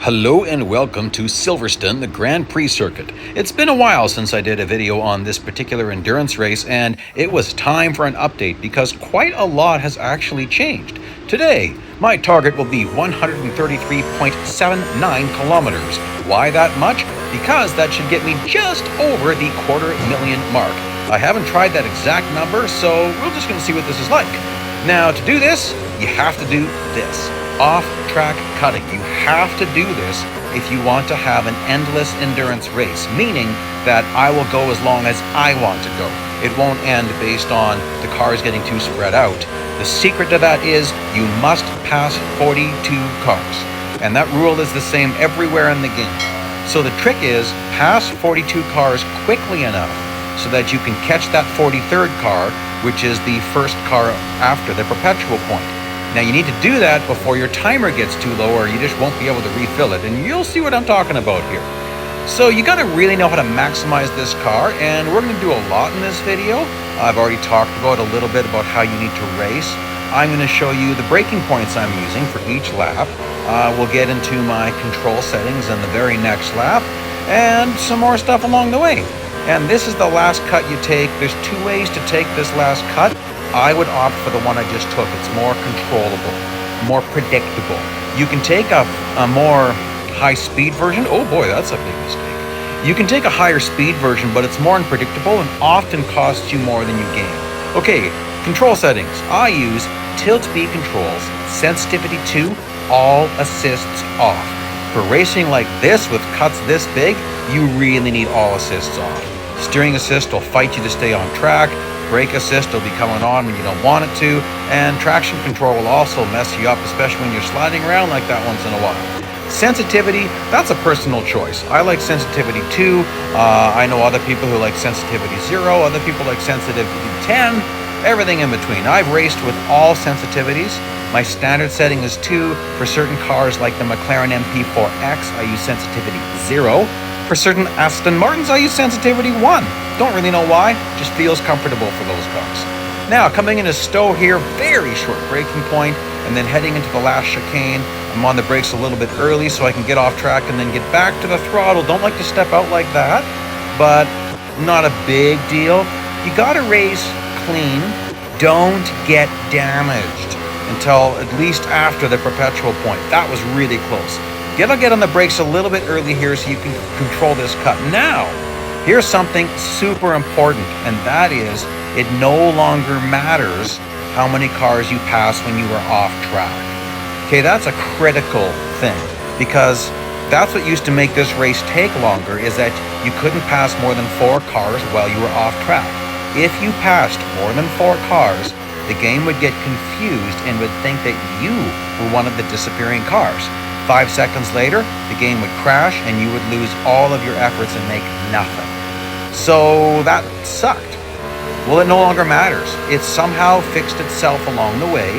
Hello and welcome to Silverstone, the Grand Prix circuit. It's been a while since I did a video on this particular endurance race, and it was time for an update because quite a lot has actually changed. Today, my target will be 133.79 kilometers. Why that much? Because that should get me just over the 250,000 mark. I haven't tried that exact number, so we're just going to see what this is like. Now, to do this, you have to do this. Off-track cutting. You have to do this if you want to have an endless endurance race, meaning that I will go as long as I want to go. It won't end based on the cars getting too spread out. The secret to that is you must pass 42 cars, and that rule is the same everywhere in the game. So the trick is pass 42 cars quickly enough so that you can catch that 43rd car, which is the first car after the Perpetual Point. Now you need to do that before your timer gets too low or you just won't be able to refill it, and you'll see what I'm talking about here. So you gotta really know how to maximize this car, and we're gonna do a lot in this video. I've already talked about a little bit about how you need to race. I'm gonna show you the braking points I'm using for each lap. We'll get into my control settings in the very next lap, and some more stuff along the way. And this is the last cut you take. There's two ways to take this last cut. I would opt for the one I just took. It's more controllable, more predictable. You can take a more high-speed version. Oh boy, that's a big mistake. You can take a higher speed version, but it's more unpredictable and often costs you more than you gain. Okay, control settings. I use tilt B controls, sensitivity 2, all assists off. For racing like this with cuts this big, you really need all assists off. Steering assist will fight you to stay on track. Brake assist will be coming on when you don't want it to, and traction control will also mess you up, especially when you're sliding around like that once in a while. Sensitivity, that's a personal choice. I like sensitivity 2. I know other people who like sensitivity 0, other people like sensitivity 10, everything in between. I've raced with all sensitivities. My standard setting is 2. For certain cars like the McLaren MP4X, I use sensitivity 0. For certain Aston Martins, I use sensitivity 1. Don't really know why, just feels comfortable for those cars. Now, coming into Stowe here, very short braking point, and then heading into the last chicane. I'm on the brakes a little bit early so I can get off track and then get back to the throttle. Don't like to step out like that, but not a big deal. You gotta race clean. Don't get damaged until at least after the Perpetual Point. That was really close. Gotta get on the brakes a little bit early here so you can control this cut. Now, here's something super important, and that is it no longer matters how many cars you pass when you are off track. Okay, that's a critical thing, because that's what used to make this race take longer, is that you couldn't pass more than 4 cars while you were off track. If you passed more than 4 cars, the game would get confused and would think that you were one of the disappearing cars. 5 seconds later, the game would crash and you would lose all of your efforts and make nothing. So that sucked. Well, it no longer matters. It somehow fixed itself along the way.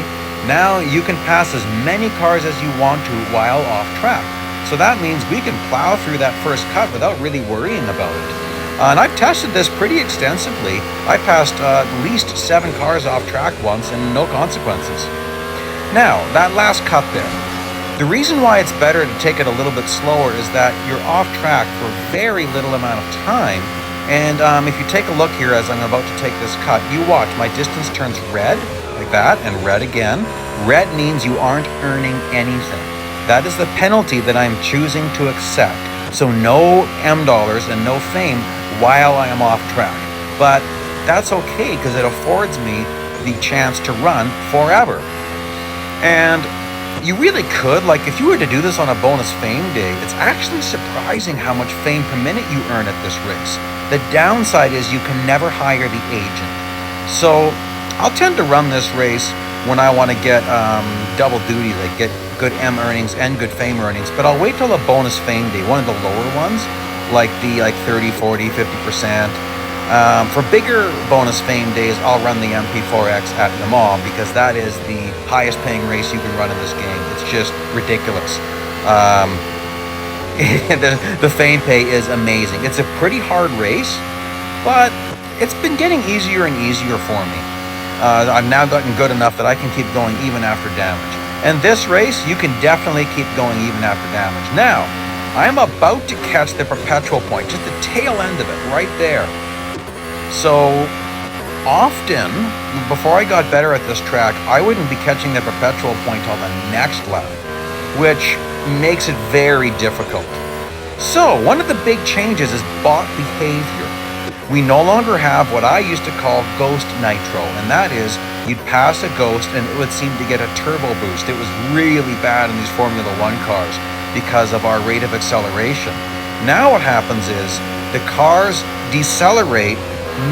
Now you can pass as many cars as you want to while off track. So that means we can plow through that first cut without really worrying about it. And I've tested this pretty extensively. I passed at least 7 cars off track once and no consequences. Now, that last cut there. The reason why it's better to take it a little bit slower is that you're off track for very little amount of time. And if you take a look here as I'm about to take this cut, you watch, my distance turns red, like that, and red again. Red means you aren't earning anything. That is the penalty that I'm choosing to accept. So no M dollars and no fame while I am off track. But that's okay, because it affords me the chance to run forever. And you really could, like if you were to do this on a bonus fame day, it's actually surprising how much fame per minute you earn at this race. The downside is you can never hire the agent. So I'll tend to run this race when I want to get double duty, like get good M earnings and good fame earnings, but I'll wait till a bonus fame day, one of the lower ones, like the 30, 40, 50%. For bigger bonus fame days, I'll run the MP4X at Le Mans because that is the highest paying race you can run in this game. It's just ridiculous. The fame pay is amazing. It's a pretty hard race, but it's been getting easier and easier for me. I've now gotten good enough that I can keep going even after damage. And this race, you can definitely keep going even after damage. Now, I'm about to catch the Perpetual Point, just the tail end of it, right there. So, often, before I got better at this track, I wouldn't be catching the Perpetual Point till the next lap, which makes it very difficult. So, one of the big changes is bot behavior. We no longer have what I used to call Ghost Nitro, and that is, you'd pass a Ghost and it would seem to get a turbo boost. It was really bad in these Formula 1 cars because of our rate of acceleration. Now what happens is, the cars decelerate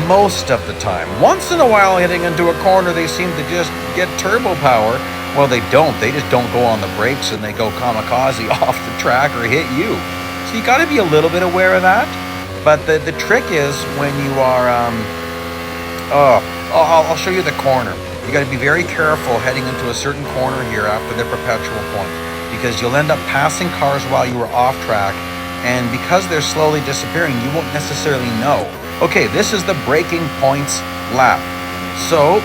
most of the time. Once in a while, hitting into a corner, they seem to just get turbo power. Well, they don't. They just don't go on the brakes and they go kamikaze off the track or hit you. So you got to be a little bit aware of that. But the trick is when you are, I'll show you the corner. You got to be very careful heading into a certain corner here after the Perpetual Point, because you'll end up passing cars while you were off track, and because they're slowly disappearing, you won't necessarily know. Okay, this is the breaking points lap. So,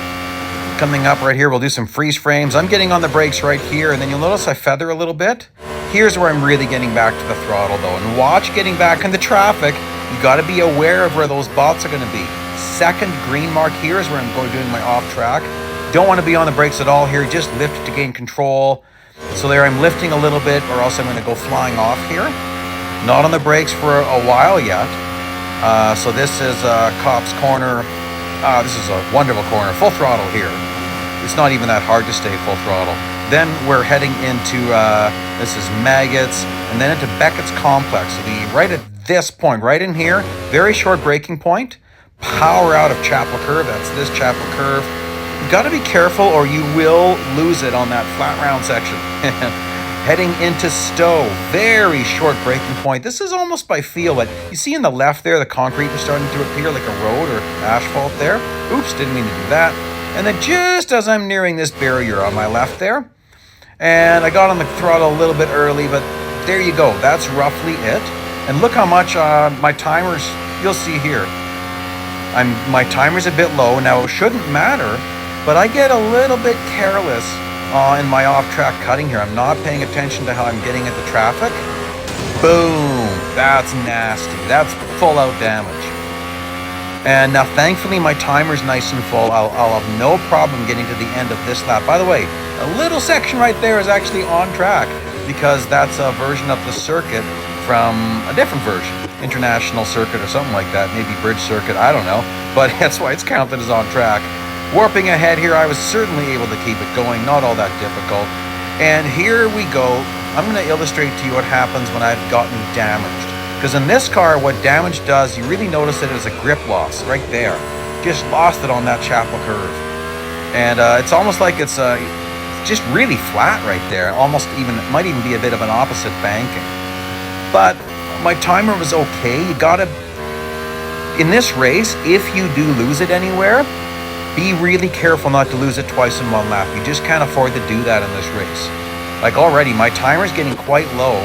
coming up right here, we'll do some freeze frames. I'm getting on the brakes right here, and then you'll notice I feather a little bit. Here's where I'm really getting back to the throttle though, and watch getting back into traffic. You got to be aware of where those bots are going to be. Second green mark here is where I'm going doing my off track. Don't want to be on the brakes at all here, just lift to gain control. So there I'm lifting a little bit or else I'm going to go flying off here. Not on the brakes for a while yet. So this is Cop's Corner. This is a wonderful corner, full throttle here. It's not even that hard to stay full throttle. Then we're heading into, this is Maggots, and then into Beckett's Complex. So right at this point, right in here, very short braking point, power out of Chapel Curve, that's this Chapel Curve. You gotta be careful or you will lose it on that flat round section. Heading into Stowe, very short braking point. This is almost by feel, but you see in the left there, the concrete is starting to appear like a road or asphalt there. Oops, didn't mean to do that. And then just as I'm nearing this barrier on my left there, and I got on the throttle a little bit early, but there you go, that's roughly it. And look how much my timers, you'll see here, my timer's a bit low. Now it shouldn't matter, but I get a little bit careless in my off-track cutting here. I'm not paying attention to how I'm getting into traffic. Boom, that's nasty, that's full out damage. And now thankfully my timer's nice and full. I'll have no problem getting to the end of this lap. By the way, a little section right there is actually on track because that's a version of the circuit from a different version, international circuit or something like that, maybe bridge circuit, I don't know, but that's why it's counted as on track. Warping ahead here, I was certainly able to keep it going, not all that difficult. And here we go. I'm going to illustrate to you what happens when I've gotten damaged. Because in this car, what damage does, you really notice it as a grip loss right there. Just lost it on that Chapel Curve. And it's almost like it's just really flat right there. Almost even, it might even be a bit of an opposite banking. But my timer was okay. You gotta, in this race, if you do lose it anywhere, be really careful not to lose it twice in one lap. You just can't afford to do that in this race. Like already, my timer's getting quite low.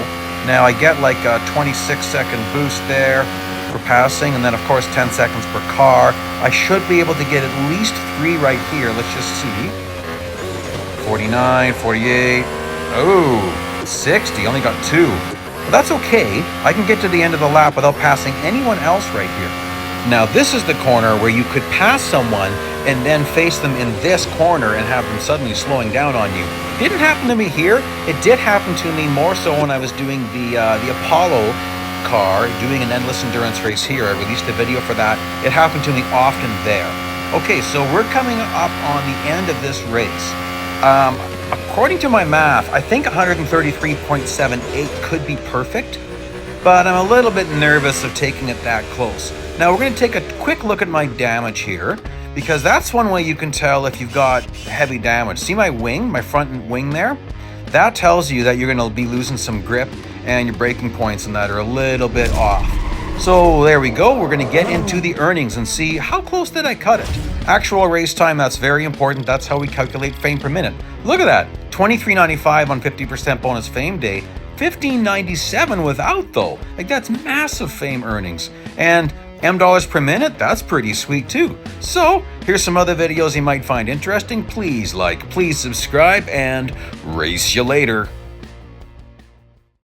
Now I get like a 26-second boost there for passing, and then of course 10 seconds per car. I should be able to get at least 3 right here. Let's just see. 49, 48, oh, 60, only got 2. But that's okay. I can get to the end of the lap without passing anyone else right here. Now this is the corner where you could pass someone and then face them in this corner and have them suddenly slowing down on you. Didn't happen to me here. It did happen to me more so when I was doing the Apollo car, doing an endless endurance race here. I released a video for that. It happened to me often there. Okay, so we're coming up on the end of this race. According to my math, I think 133.78 could be perfect, but I'm a little bit nervous of taking it that close. Now we're going to take a quick look at my damage here, because that's one way you can tell if you've got heavy damage. See my wing, my front wing there? That tells you that you're going to be losing some grip and your braking points and that are a little bit off. So there we go. We're going to get into the earnings and see how close did I cut it. Actual race time, that's very important. That's how we calculate fame per minute. Look at that. 23.95 on 50% bonus fame day. 15.97 without though. Like that's massive fame earnings. And M dollars per minute, that's pretty sweet too. So, here's some other videos you might find interesting. Please like, please subscribe, and race you later.